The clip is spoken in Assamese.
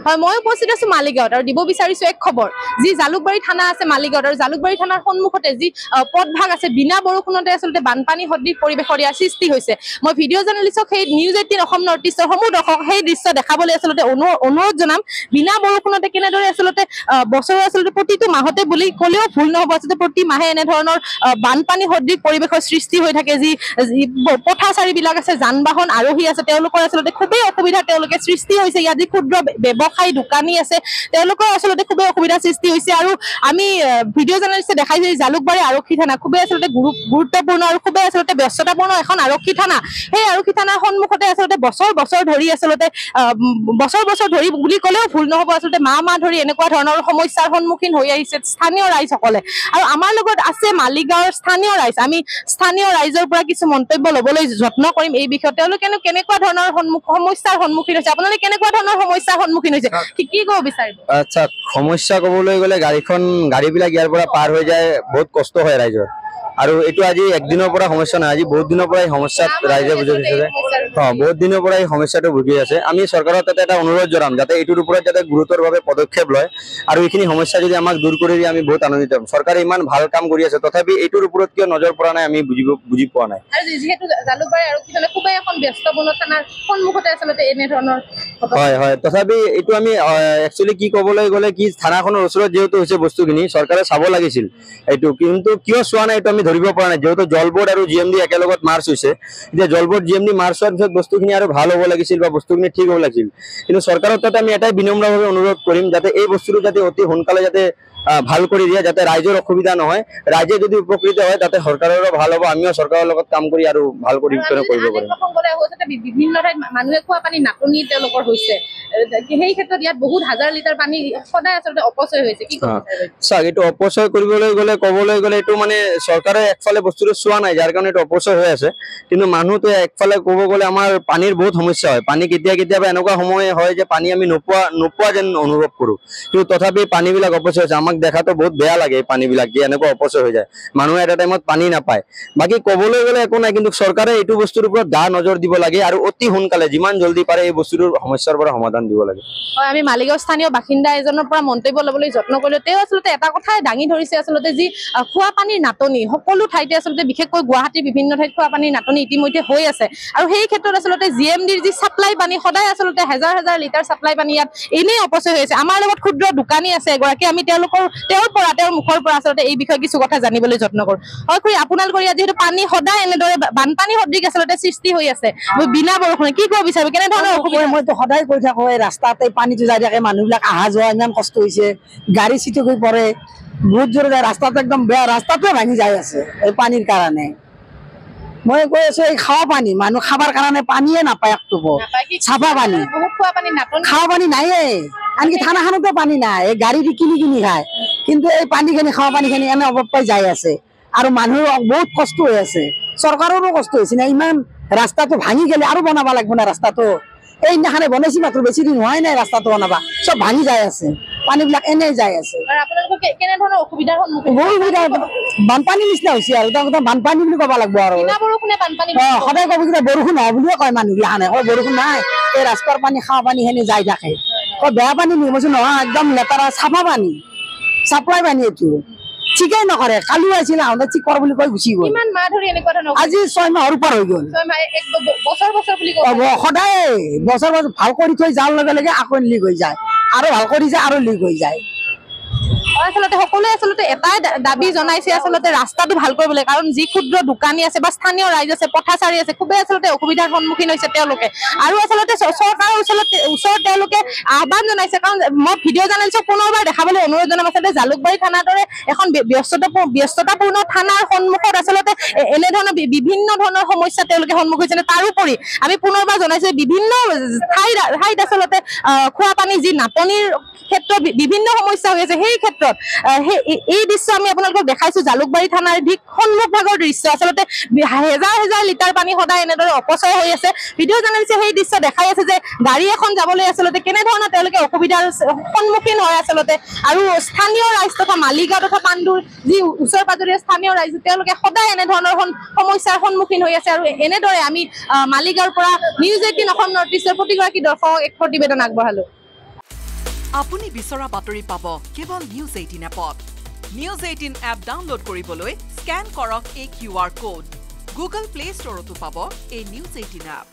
হয় মই উপস্থিত আছো মালিগাঁৱত আৰু দিব বিচাৰিছো এক খবৰ যি জালুকবাৰী থানা আছে মালিগাঁৱত আৰু জালুকবাৰী থানাৰ সন্মুখতে যি পথভাগ আছে বিনা বৰষুণতে আচলতে বানপানী সদৃশ পৰিৱেশৰ ইয়াৰ সৃষ্টি হৈছে মই ভিডিঅ' জাৰ্নেলিষ্টক সেই নিউজ 18 অসম নৰ্থ ইষ্টৰ সমূহ দৰ্শক সেই দৃশ্য দেখাবলৈ আচলতে অনুৰোধ জনাম বিনা বৰষুণতে কেনেদৰে আচলতে বছৰৰ আচলতে প্ৰতিটো মাহতে বুলি ক'লেও ভুল নহ'ব আচলতে প্ৰতি মাহে এনেধৰণৰ বানপানী সদৃশ পৰিৱেশৰ সৃষ্টি হৈ থাকে যি পথাচাৰীবিলাক আছে যান বাহন আৰোহী আছে তেওঁলোকৰ আচলতে খুবেই অসুবিধা তেওঁলোকে সৃষ্টি হৈছে ইয়াত যি ক্ষুদ্ৰ ব্যৱসায়ী দোকানী আছে তেওঁলোকৰ আচলতে খুবেই অসুবিধা সৃষ্টি হৈছে আৰু আমি ভিডিঅ' জাৰ্নেলিষ্টে দেখাইছে যে জালুকবাৰী আৰক্ষী থানা খুবেই আচলতে গুৰুত্বপূৰ্ণ আৰু খুবেই আচলতে ব্যস্ততাপূৰ্ণ এখন আৰক্ষী থানা সেই আৰক্ষী থানাৰ সন্মুখতে আচলতে বছৰ ধৰি আচলতে বছৰ ধৰি বুলি ক'লেও ভুল নহ'ব আচলতে মাহ ধৰি এনেকুৱা ধৰণৰ সমস্যাৰ সন্মুখীন হৈ আহিছে স্থানীয় ৰাইজসকলে আৰু আমাৰ লগত আছে মালিগাঁৱৰ স্থানীয় ৰাইজ আমি স্থানীয় ৰাইজৰ পৰা কিছু মন্তব্য ল'বলৈ যত্ন কৰিম এই বিষয়ত তেওঁলোকেনো কেনেকুৱা ধৰণৰ সমস্যাৰ সন্মুখীন হৈছে আপোনালোকে কেনেকুৱা ধৰণৰ সমস্যাৰ সন্মুখীন হৈছে কি ক'ব বিচাৰিব আচ্ছা সমস্যা ক'বলৈ গ'লে গাড়ীবিলাক ইয়াৰ পৰা পাৰ হৈ যায় বহুত কষ্ট হয় ৰাইজৰ আৰু এইটো আজি একদিনৰ পৰা সমস্যা নহয় আজি বহুত দিনৰ পৰা এই সমস্যাত ৰাইজে বুজি উঠিছে বহুত দিনৰ পৰা এই সমস্যাটো ভুগি আছে আমি চৰকাৰৰ তাতে এটা অনুৰোধ জনাম যাতে এইটোৰ ওপৰত যাতে গুৰুতৰভাৱে পদক্ষেপ লয় আৰু এইখিনি সমস্যা যদি আমাক দূৰ কৰি দিয়ে আমি বহুত আনন্দিত হ'ম চৰকাৰে ইমান ভাল কাম কৰি আছে তথাপি এইটোৰ ওপৰত কিয় নজৰ পৰা নাই আমি বুজি পোৱা নাই আৰু যিহেতু জালুকবাৰী আৰক্ষী থানা খুবেই এখন ব্যস্তপূৰ্ণ থানাৰ সন্মুখতে আচলতে এনেধৰণৰ হয় তথাপি এইটো আমি একচুৱেলি কি ক'বলৈ গ'লে কি থানাখনৰ ওচৰত যেহেতু হৈছে বস্তুখিনি চৰকাৰে চাব লাগিছিল এইটো কিন্তু কিয় চোৱা নাই এইটো আমি ধৰিব পৰা নাই যেহেতু জল বোৰ্ড আৰু GMD একেলগত মাৰ্চ হৈছে এতিয়া জল বোৰ্ড GMD মাৰ্চ হোৱাৰ পিছত বস্তুখিনি আৰু ভাল হ'ব লাগিছিল বা বস্তুখিনি ঠিক হ'ব লাগিছিল কিন্তু চৰকাৰৰ তাতে আমি এটাই বিনম্ৰভাৱে অনুৰোধ কৰিম যাতে এই বস্তুটো যাতে অতি সোনকালে যাতে ভাল কৰি দিয়ে যাতে ৰাইজৰ অসুবিধা নহয় ৰাইজে যদি উপকৃত হয় তাতে চৰকাৰৰো ভাল হ'ব আমিও চৰকাৰৰ লগত কাম কৰি আৰু ভাল কৰিব পাৰিম বিভিন্ন ঠাইত মানুহে খোৱা পানী নাটনি তেওঁলোকৰ হৈছে সেই ক্ষেত্ৰত ইয়াত বহুত হাজাৰ লিটাৰ পানী সদায় আচলতে অপচয় হৈছে কি চাওক এইটো অপচয় ক'বলৈ গ'লে এইটো মানে চৰকাৰে একফালে বস্তুটো চোৱা নাই যাৰ কাৰণে এইটো অপচয় হৈ আছে কিন্তু মানুহটো একফালে ক'ব গ'লে আমাৰ পানীৰ বহুত সমস্যা হয় পানী কেতিয়াবা এনেকুৱা সময় হয় যে পানী আমি নোপোৱা যেন অনুভৱ কৰোঁ কিন্তু তথাপি পানীবিলাক অপচয় হৈছে আমাক দেখাতো বহুত বেয়া লাগে এই পানীবিলাক যে এনেকুৱা অপচয় হৈ যায় মানুহে এটা টাইমত পানী নাপায় বাকী ক'বলৈ গ'লে একো নাই কিন্তু চৰকাৰে এইটো বস্তুৰ ওপৰত নজৰ দিব লাগে আৰু অতি সোনকালে যিমান জলদি পাৰে এই বস্তুটোৰ সমস্যাৰ পৰা সমাধান দিব লাগে হয় আমি মালিগাঁও স্থানীয় বাসিন্দা এজনৰ পৰা মন্তব্য ল'বলৈ যত্ন কৰিলো তেওঁ আচলতে এটা কথাই দাঙি ধৰিছে আচলতে যি খোৱা পানীৰ নাটনি সকলো ঠাইতে আচলতে বিশেষকৈ গুৱাহাটীৰ বিভিন্ন ঠাইত খোৱা পানীৰ নাটনি ইতিমধ্যে হৈ আছে আৰু সেই ক্ষেত্ৰত আচলতে GMDৰ যি সাপ্লাই পানী সদায় আচলতে হাজাৰ লিটাৰ সাপ্লাই পানী ইয়াত এনেই অপচয় হৈ আছে আমাৰ লগত ক্ষুদ্ৰ দোকানী আছে এগৰাকী আমি তেওঁৰ মুখৰ পৰা আচলতে এই বিষয়ে কিছু কথা জানিবলৈ যত্ন কৰোঁ হয় খুৰী আপোনালোকৰ ইয়াত যিহেতু পানী সদায় এনেদৰে বানপানী সদৃশ আচলতে সৃষ্টি হৈ আছে বিনা বৰষুণে কি ক'ব বিচাৰিব কেনেধৰণৰ অসুবিধা মইতো সদায় কৈ থাকো এই ৰাস্তাতে পানীটো যাই থাকে মানুহবিলাক অহা যোৱা ইমান কষ্ট হৈছে গাড়ী চিটিকি পৰে বহুত জোৰে যায় ৰাস্তাটো একদম বেয়া ৰাস্তাটোৱে ভাঙি যাই আছে এই পানীৰ কাৰণে মই কৈ আছো এই খোৱা পানী মানুহ খাবৰ কাৰণে পানীয়ে নাপায় একটুকো চাফা পানী খোৱা পানী নাইয়ে আনকি থানাখনতো পানী নাই এই গাড়ী দি কিনি খায় কিন্তু এই পানীখিনি খোৱা পানীখিনি এনে অভাৱ পাই যাই আছে আৰু মানুহৰ বহুত কষ্ট হৈ আছে চৰকাৰৰো কষ্ট হৈছে না ইমান ৰাস্তাটো ভাঙি গেলে আৰু বনাব লাগিব না ৰাস্তাটো এইদিনাখনে বনাইছি মাত্ৰ বেছি দিন হোৱাই নাই ৰাস্তাটো বনাবা চব ভাঙি যাই আছে পানীবিলাক এনেই যাই আছে বানপানীৰ নিচিনা হৈছে আৰু বানপানী বুলি ক'ব লাগিব আৰু সদায় ক'ব কিবা বৰষুণ হয় বুলিয়ে কয় মানুহবিলাখানে বৰষুণ নাই এই ৰাস্তাৰ পানী খোৱা পানীখিনি যাই থাকে বেয়া পানী নিমছো নহয় একদম লেতেৰা চাফা পানী চাপ্লাই পানী এইটো ঠিকেই নকৰে কালি আছিল আহোঁতে ঠিক কৰ বুলি কৈ গুচি গ'ল আজি 6 মাহৰ ওপৰ হৈ গ'ল সদায় বছৰ ভাল কৰি থৈ যোৱাৰ লগে লগে আকৌ লিক হৈ যায় আৰু ভাল কৰি যায় আৰু লিক হৈ যায় আচলতে সকলোৱে আচলতে এটাই দাবী জনাইছে আচলতে ৰাস্তাটো ভাল কৰিবলৈ কাৰণ যি ক্ষুদ্ৰ দোকানী আছে বা স্থানীয় ৰাইজ আছে পথাচাৰী আছে খুবেই আচলতে অসুবিধাৰ সন্মুখীন হৈছে তেওঁলোকে আৰু আচলতে চৰকাৰৰ ওচৰত তেওঁলোকে আহ্বান জনাইছে কাৰণ মই ভিডিঅ' জাৰ্নেলিষ্টক পুনৰবাৰ দেখাবলৈ অনুৰোধ জনাম আচলতে জালুকবাৰী থানাৰ দৰে এখন ব্যস্ততাপূৰ্ণ থানাৰ সন্মুখত আচলতে এনেধৰণৰ বিভিন্ন ধৰণৰ সমস্যা তেওঁলোকে সন্মুখীন হৈছে তাৰোপৰি আমি পুনৰবাৰ জনাইছো বিভিন্ন ঠাইত আচলতে খোৱা পানী যি নাটনিৰ ক্ষেত্ৰত বিভিন্ন সমস্যা হৈ আছে সেই ক্ষেত্ৰত এই দৃশ্য আমি আপোনালোকক দেখাইছো জালুকবাৰী থানাৰ ঠিক সন্মুখ ভাগৰ দৃশ্য আচলতে হাজাৰ লিটাৰ পানী সদায় এনেদৰে অপচয় হৈ আছে ভিডিঅ' জাৰ্নেলিষ্টে সেই দৃশ্য দেখাই আছে যে গাড়ী এখন যাবলৈ আচলতে কেনেধৰণৰ তেওঁলোকে অসুবিধাৰ সন্মুখীন হয় আচলতে আৰু স্থানীয় ৰাইজ তথা মালিগাঁও তথা পাণ্ডুৰ যি ওচৰ পাজৰীয়া স্থানীয় ৰাইজ তেওঁলোকে সদায় এনেধৰণৰ সমস্যাৰ সন্মুখীন হৈ আছে আৰু এনেদৰে আমি মালিগাঁৱৰ পৰা নিউজ 18 অসম নৰ্থ ইষ্টৰ প্ৰতিগৰাকী দৰ্শকক এক প্ৰতিবেদন আগবঢ়ালো। আপুনি বিচৰা বাতৰি পাব কেৱল নিউজ 18 এপত নিউজ 18 এপ ডাউনলোড কৰিবলৈ স্ক্যান কৰক এই QR কোড গুগল প্লে ষ্টৰতো পাব এই নিউজ 18 এপ